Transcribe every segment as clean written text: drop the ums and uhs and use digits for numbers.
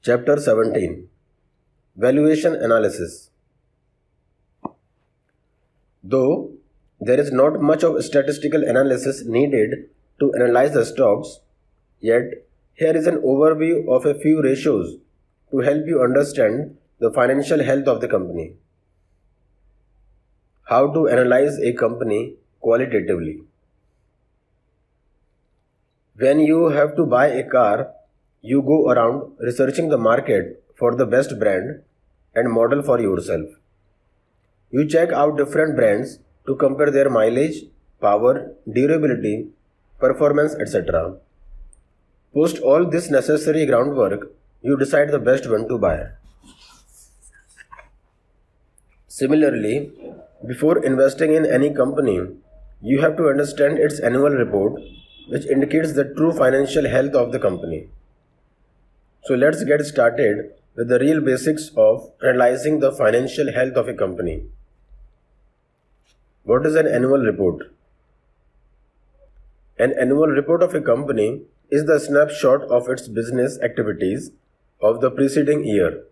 Chapter 17. Valuation Analysis. Though there is not much of statistical analysis needed to analyze the stocks, yet here is an overview of a few ratios to help you understand the financial health of the company. How to analyze a company qualitatively. When you have to buy a car, you go around researching the market for the best brand and model for yourself. You check out different brands to compare their mileage, power, durability, performance, etc. Post all this necessary groundwork, you decide the best one to buy. Similarly, before investing in any company, you have to understand its annual report, which indicates the true financial health of the company. So let's get started with the real basics of analyzing the financial health of a company. What is an annual report? An annual report of a company is the snapshot of its business activities of the preceding year.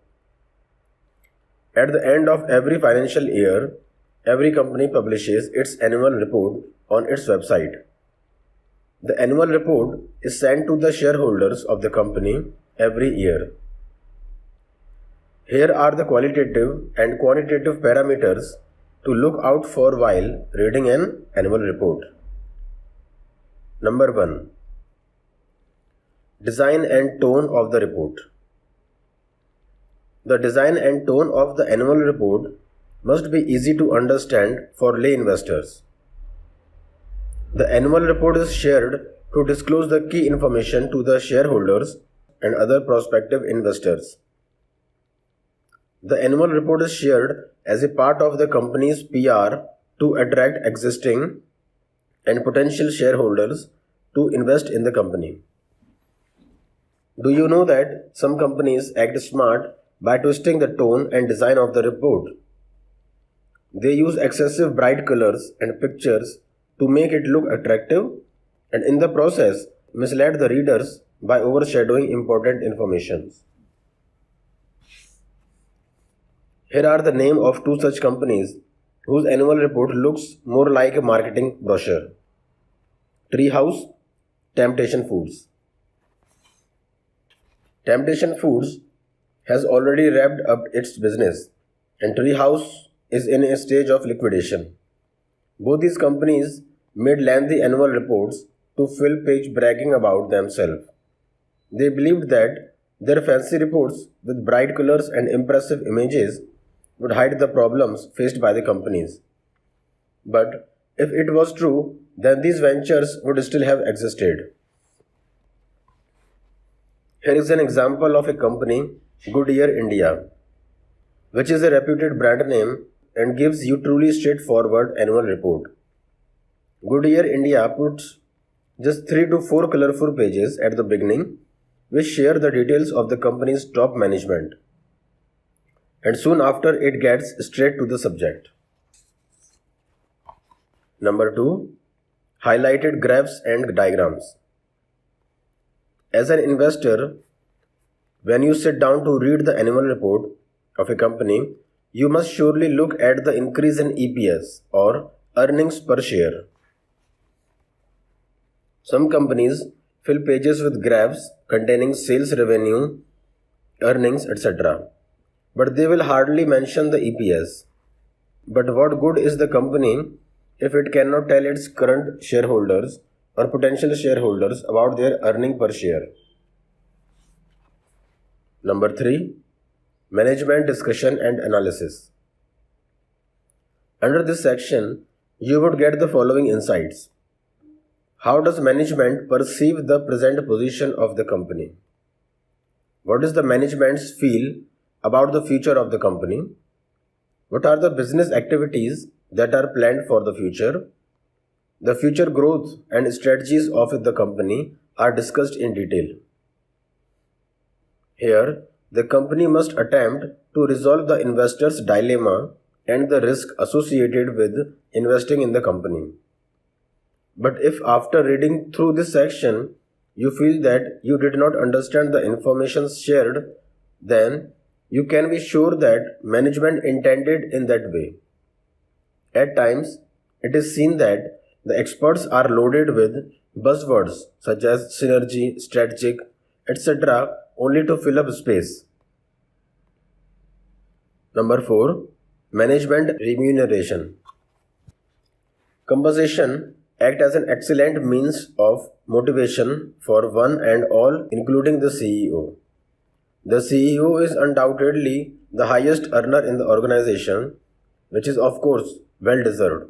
At the end of every financial year, every company publishes its annual report on its website. The annual report is sent to the shareholders of the company every year. Here are the qualitative and quantitative parameters to look out for while reading an annual report. Number 1. Design and tone of the report. The design and tone of the annual report must be easy to understand for lay investors. The annual report is shared to disclose the key information to the shareholders and other prospective investors. The annual report is shared as a part of the company's PR to attract existing and potential shareholders to invest in the company. Do you know that some companies act smart by twisting the tone and design of the report? They use excessive bright colors and pictures to make it look attractive and in the process mislead the readers by overshadowing important information. Here are the names of two such companies whose annual report looks more like a marketing brochure. Treehouse, Temptation Foods. Temptation Foods has already wrapped up its business and Treehouse is in a stage of liquidation. Both these companies made lengthy annual reports to fill page bragging about themselves. They believed that their fancy reports with bright colors and impressive images would hide the problems faced by the companies. But if it was true, then these ventures would still have existed. Here is an example of a company, Goodyear India, which is a reputed brand name and gives you truly straightforward annual report. Goodyear India puts just 3 to 4 colorful pages at the beginning which share the details of the company's top management. And soon after it gets straight to the subject. Number 2. Highlighted graphs and diagrams. As an investor, when you sit down to read the annual report of a company, you must surely look at the increase in EPS or earnings per share. Some companies fill pages with graphs containing sales revenue, earnings, etc. But they will hardly mention the EPS. But what good is the company if it cannot tell its current shareholders or potential shareholders about their earning per share? Number 3. Management discussion and analysis. Under this section, you would get the following insights. How does management perceive the present position of the company? What is the management's feel about the future of the company? What are the business activities that are planned for the future? The future growth and strategies of the company are discussed in detail. Here, the company must attempt to resolve the investor's dilemma and the risk associated with investing in the company. But if after reading through this section, you feel that you did not understand the information shared then you can be sure that management intended in that way. At times, it is seen that the experts are loaded with buzzwords such as synergy, strategic, etc. only to fill up space. Number 4. Management remuneration. Compensation act as an excellent means of motivation for one and all, including the CEO. The CEO is undoubtedly the highest earner in the organization, which is of course well deserved.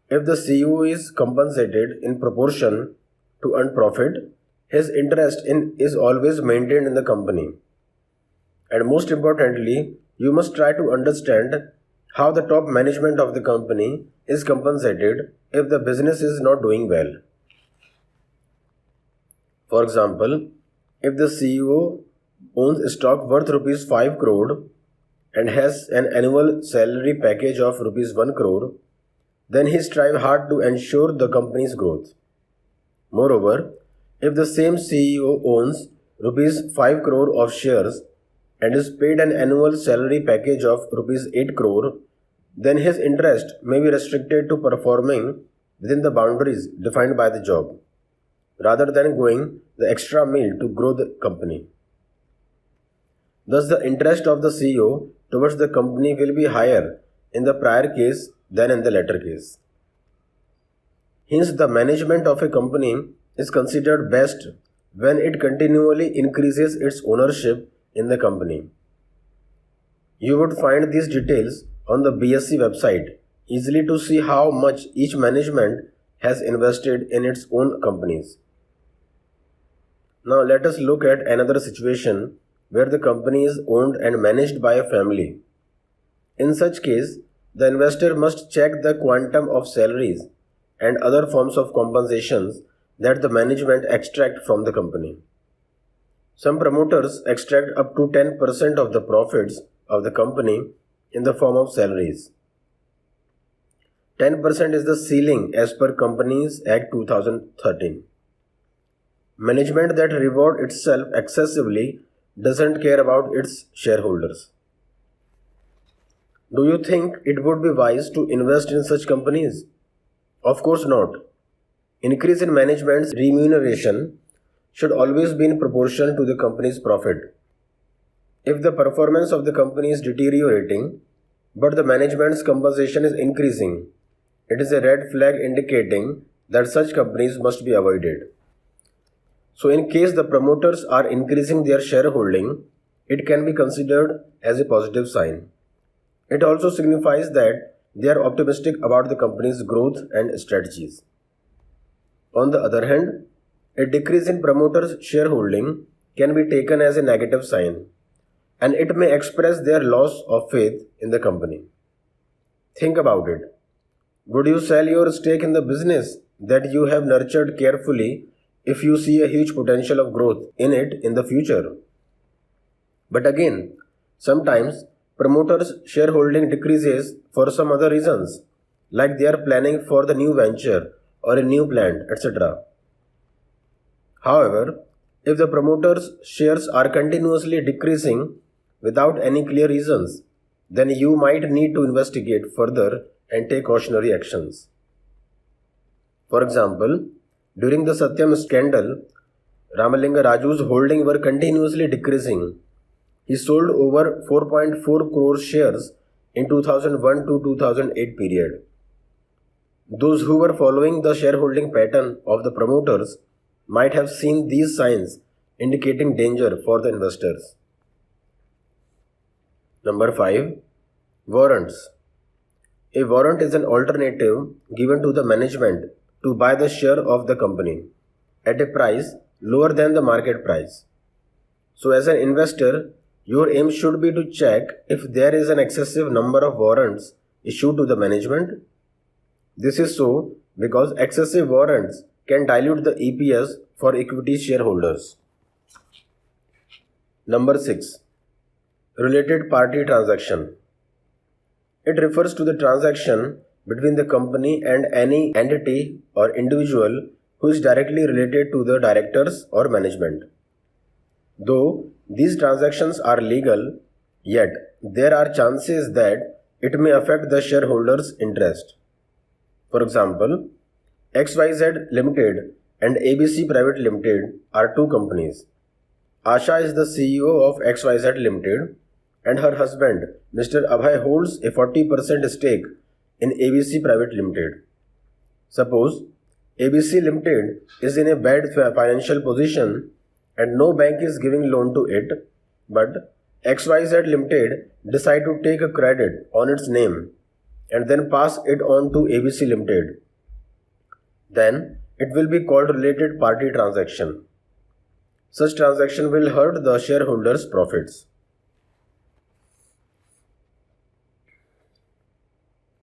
If the CEO is compensated in proportion to earned profit, his interest is always maintained in the company. And most importantly, you must try to understand how the top management of the company is compensated if the business is not doing well. For example, if the CEO owns stock worth rupees 5 crore and has an annual salary package of rupees 1 crore, then he strives hard to ensure the company's growth. Moreover, if the same CEO owns rupees 5 crore of shares and is paid an annual salary package of rupees 8 crore, then his interest may be restricted to performing within the boundaries defined by the job, rather than going the extra mile to grow the company. Thus, the interest of the CEO towards the company will be higher in the prior case than in the latter case. Hence, the management of a company is considered best when it continually increases its ownership in the company. You would find these details on the BSc website easily to see how much each management has invested in its own companies. Now let us look at another situation where the company is owned and managed by a family. In such case, the investor must check the quantum of salaries and other forms of compensations that the management extract from the company. Some promoters extract up to 10% of the profits of the company in the form of salaries. 10% is the ceiling as per Companies Act 2013. Management that reward itself excessively doesn't care about its shareholders. Do you think it would be wise to invest in such companies? Of course not. Increase in management's remuneration should always be in proportion to the company's profit. If the performance of the company is deteriorating, but the management's compensation is increasing, it is a red flag indicating that such companies must be avoided. So, in case the promoters are increasing their shareholding, it can be considered as a positive sign. It also signifies that they are optimistic about the company's growth and strategies. On the other hand, a decrease in promoters' shareholding can be taken as a negative sign, and it may express their loss of faith in the company. Think about it. Would you sell your stake in the business that you have nurtured carefully if you see a huge potential of growth in it in the future? But again, sometimes promoters' shareholding decreases for some other reasons, like they are planning for the new venture or a new plant, etc. However, if the promoters' shares are continuously decreasing without any clear reasons, then you might need to investigate further and take cautionary actions. For example, during the Satyam scandal, Ramalinga Raju's holdings were continuously decreasing. He sold over 4.4 crore shares in 2001 to 2008 period. Those who were following the shareholding pattern of the promoters might have seen these signs indicating danger for the investors. Number 5. Warrants. A warrant is an alternative given to the management to buy the share of the company at a price lower than the market price. So as an investor, your aim should be to check if there is an excessive number of warrants issued to the management. This is so because excessive warrants can dilute the EPS for equity shareholders. Number 6. Related party transaction. It refers to the transaction between the company and any entity or individual who is directly related to the directors or management. Though these transactions are legal, yet there are chances that it may affect the shareholders' interest. For example, XYZ Limited and ABC Private Limited are two companies. Asha is the CEO of XYZ Limited and her husband, Mr. Abhay, holds a 40% stake in ABC Private Limited. Suppose ABC Limited is in a bad financial position and no bank is giving loan to it, but XYZ Limited decide to take a credit on its name and then pass it on to ABC Limited. Then it will be called related party transaction. Such transaction will hurt the shareholders' profits.